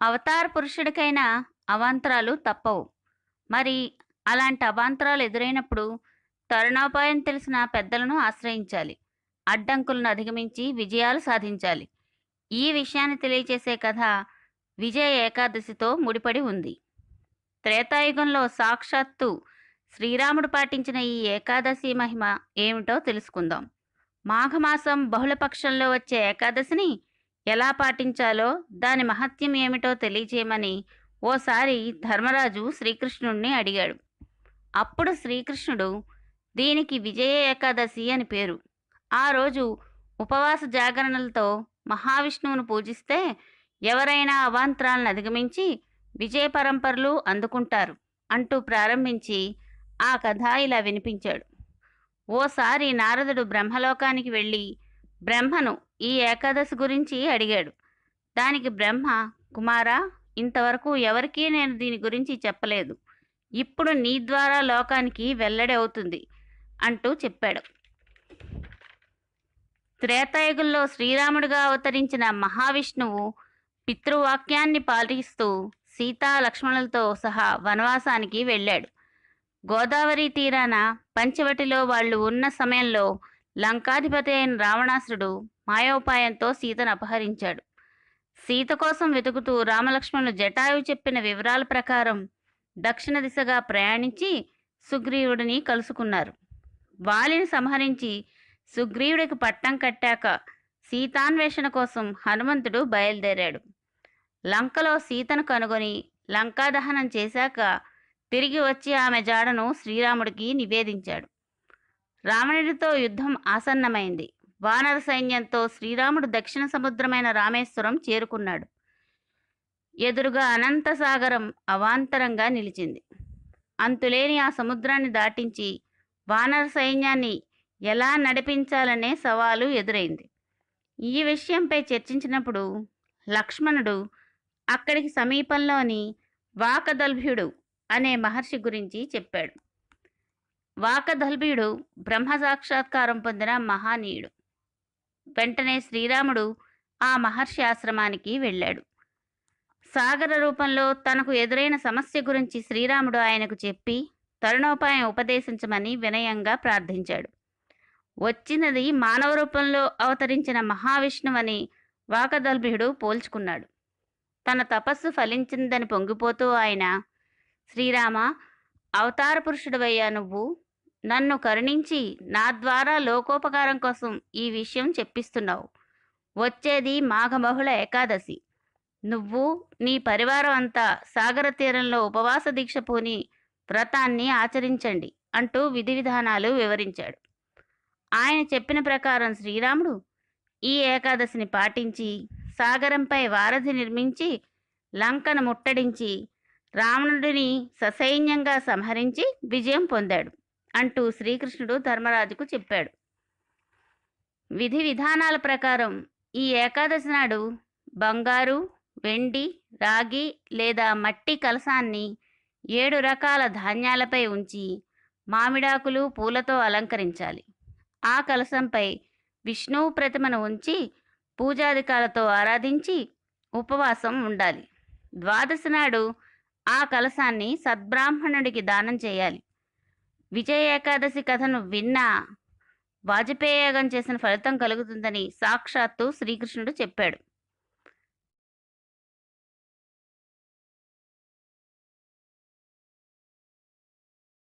అవతార పురుషుడికైనా అవాంతరాలు తప్పవు. మరి అలాంటి అవాంతరాలు ఎదురైనప్పుడు తరుణోపాయం తెలిసిన పెద్దలను ఆశ్రయించాలి. అడ్డంకులను అధిగమించి విజయాలు సాధించాలి. ఈ విషయాన్ని తెలియచేసే కథ విజయ ఏకాదశితో ముడిపడి ఉంది. త్రేతాయుగంలో సాక్షాత్తు శ్రీరాముడు పాటించిన ఈ ఏకాదశి మహిమ ఏమిటో తెలుసుకుందాం. మాఘమాసం బహుళపక్షంలో వచ్చే ఏకాదశిని ఎలా పాటించాలో, దాని మహత్యం ఏమిటో తెలియచేయమని ఓసారి ధర్మరాజు శ్రీకృష్ణుణ్ణి అడిగాడు. అప్పుడు శ్రీకృష్ణుడు, దీనికి విజయ ఏకాదశి అని పేరు. ఆ రోజు ఉపవాస జాగరణలతో మహావిష్ణువును పూజిస్తే ఎవరైనా అవాంతరాలను అధిగమించి విజయ పరంపరలు అందుకుంటారు అంటూ ప్రారంభించి ఆ కథ ఇలా వినిపించాడు. ఓసారి నారదుడు బ్రహ్మలోకానికి వెళ్ళి బ్రహ్మను ఈ ఏకాదశి గురించి అడిగాడు. దానికి బ్రహ్మ, కుమారా, ఇంతవరకు ఎవరికీ నేను దీని గురించి చెప్పలేదు. ఇప్పుడు నీ ద్వారా లోకానికి వెల్లడి అవుతుంది అంటూ చెప్పాడు. త్రేతాయుగంలో శ్రీరాముడిగా అవతరించిన మహావిష్ణువు పితృవాక్యాన్ని పాటిస్తూ సీతా లక్ష్మణులతో సహా వనవాసానికి వెళ్ళాడు. గోదావరి తీరాన పంచవటిలో వాళ్ళు ఉన్న సమయంలో లంకాధిపతి అయిన రావణాసురుడు మాయోపాయంతో సీతను అపహరించాడు. సీత కోసం వెతుకుతూ రామలక్ష్మణులు జటాయువు చెప్పిన వివరాల ప్రకారం దక్షిణ దిశగా ప్రయాణించి సుగ్రీవుడిని కలుసుకున్నారు. వాలిని సంహరించి సుగ్రీవుడికి పట్టం కట్టాక సీతాన్వేషణ కోసం హనుమంతుడు బయలుదేరాడు. లంకలో సీతను కనుగొని లంకాదహనం చేశాక తిరిగి వచ్చి ఆమె జాడను శ్రీరాముడికి నివేదించాడు. రావణుడితో యుద్ధం ఆసన్నమైంది. వానర సైన్యంతో శ్రీరాముడు దక్షిణ సముద్రమైన రామేశ్వరం చేరుకున్నాడు. ఎదురుగా అనంత సాగరం అవాంతరంగా నిలిచింది. అంతులేని ఆ సముద్రాన్ని దాటించి వానర సైన్యాన్ని ఎలా నడిపించాలనే సవాలు ఎదురైంది. ఈ విషయంపై చర్చించినప్పుడు లక్ష్మణుడు అక్కడికి సమీపంలోని వాకదల్భ్యుడు అనే మహర్షి గురించి చెప్పాడు. వాకదల్భ్యుడు బ్రహ్మ సాక్షాత్కారం పొందిన మహానీయుడు. వెంటనే శ్రీరాముడు ఆ మహర్షి ఆశ్రమానికి వెళ్ళాడు. సాగర రూపంలో తనకు ఎదురైన సమస్య గురించి శ్రీరాముడు ఆయనకు చెప్పి తరుణోపాయం ఉపదేశించమని వినయంగా ప్రార్థించాడు. వచ్చినది మానవ రూపంలో అవతరించిన మహావిష్ణువని వాకదల్భ్యుడు పోల్చుకున్నాడు. తన తపస్సు ఫలించిందని పొంగిపోతూ ఆయన, శ్రీరామ, అవతార పురుషుడివయ్యా నువ్వు, నన్ను కరుణించి నా ద్వారా లోకోపకారం కోసం ఈ విషయం చెప్పిస్తున్నావు. వచ్చేది మాఘబహుళ ఏకాదశి. నువ్వు నీ పరివారం అంతా సాగర తీరంలో ఉపవాస దీక్ష పూని వ్రతాన్ని ఆచరించండి అంటూ విధి విధానాలు వివరించాడు. ఆయన చెప్పిన ప్రకారం శ్రీరాముడు ఈ ఏకాదశిని పాటించి సాగరంపై వారధి నిర్మించి లంకను ముట్టడించి రావణుడిని ససైన్యంగా సంహరించి విజయం పొందాడు అంటూ శ్రీకృష్ణుడు ధర్మరాజుకు చెప్పాడు. విధి విధానాల ప్రకారం ఈ ఏకాదశి నాడు బంగారు, వెండి, రాగి లేదా మట్టి కలశాన్ని 7 రకాల ధాన్యాలపై ఉంచి మామిడాకులు, పూలతో అలంకరించాలి. ఆ కలశంపై విష్ణువు ప్రతిమను ఉంచి పూజాధికాలతో ఆరాధించి ఉపవాసం ఉండాలి. ద్వాదశి నాడు ఆ కలశాన్ని సద్బ్రాహ్మణుడికి దానం చేయాలి. విజయ ఏకాదశి కథను విన్నా వాజపేయ యాగం చేసిన ఫలితం కలుగుతుందని సాక్షాత్తు శ్రీకృష్ణుడు చెప్పాడు.